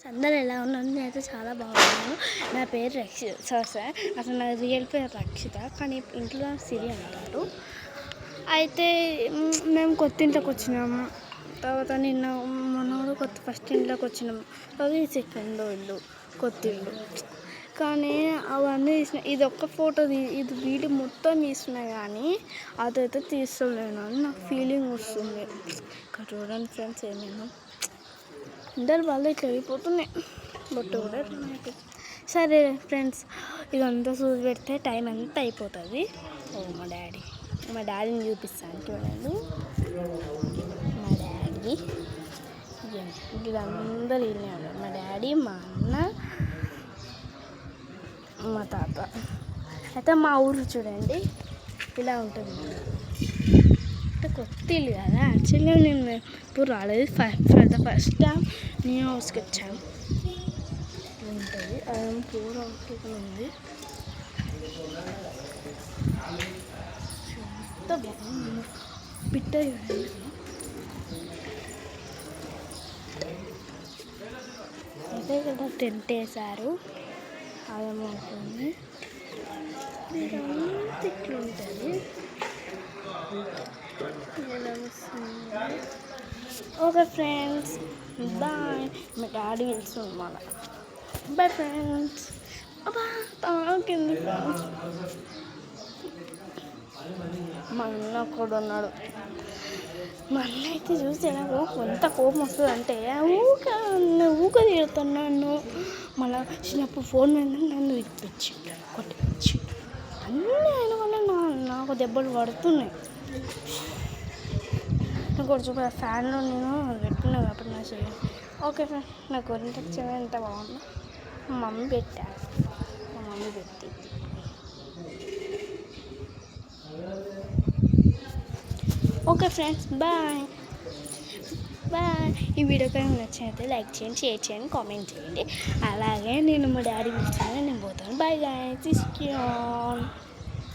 అందరూ ఎలా ఉన్నాను? నేనైతే చాలా బాగున్నాను. నా పేరు సార్ అసలు నా రియల్ పేరు రక్షిత, కానీ ఇంట్లో సిరి అంటారు. అయితే మేము కొత్త ఇంట్లోకి వచ్చినాము. తర్వాత నిన్న మొన్నోడు ఫస్ట్ ఇంట్లోకి వచ్చినాము. అది సెకండ్ ఇల్లు, కొత్త ఇల్లు. కానీ అవన్నీ తీసిన, ఇది ఒక్క ఫోటో ఇది వీడియో మొత్తం తీసినా కానీ అదైతే తీసుకోలేను అని నాకు ఫీలింగ్ వస్తుంది. ఇక్కడ చూడండి ఫ్రెండ్స్, ఏమైనా అందరు వాళ్ళు ఇట్లా అయిపోతున్నాయి, బొట్టు కూడా సరే ఫ్రెండ్స్. ఇదంతా చూసి పెడితే టైం అంతా అయిపోతుంది. ఓ మా డాడీని చూపిస్తాను చూడండి. మా డాడీ వీళ్ళందరూ ఇల్లే ఉన్నారు. మా డాడీ, మా అన్న, మా తాత. అయితే మా ఊరు చూడండి ఇలా ఉంటుంది. అంటే కొత్త ఇల్లు కదా, యాక్చువల్గా నేను ఇప్పుడు రాలేదు. ఫస్ట్ టైం న్యూ హౌస్కి వచ్చాను. ఉంటుంది అది పూర ఉంది. ఎంత బాగుంది పిట్ట చూడండి. అయితే ఇక్కడ టెంట్ వేసారు, అదేమవుతుంది ఇట్లా ఉంటుంది. Okay friends, bye. మా డాడీ పిలుస్తుంది మళ్ళీ. Bye friends. తాకింది ఫ్రెండ్స్. మా అన్న కూడా ఉన్నాడు. మా అన్న అయితే చూస్తే నాకు ఎంత కోపం వస్తుంది అంటే ఊక తిడుతున్నాను. మళ్ళీ చిన్నప్పుడు ఫోన్ మీద నన్ను ఇప్పించి కొట్టించి అన్నీ అయిన వల్ల నాకు దెబ్బలు పడుతున్నాయి. కొంచెం ఫ్యాన్లో నేను పెట్టినా కాబట్టి నా చెయ్యి. ఓకే ఫ్రెండ్, నా గొర్రెంట చెవి ఎంత బాగుంది. మా మమ్మీ పెట్టారు, మా మమ్మీ పెట్టి. Okay friends, bye. ఈ వీడియో కానీ నచ్చినైతే లైక్ చేయండి, షేర్ చేయండి, కామెంట్ చేయండి. అలాగే నేను మా డాడీ పిలిచాను, నేను పోతాను. Bye guys.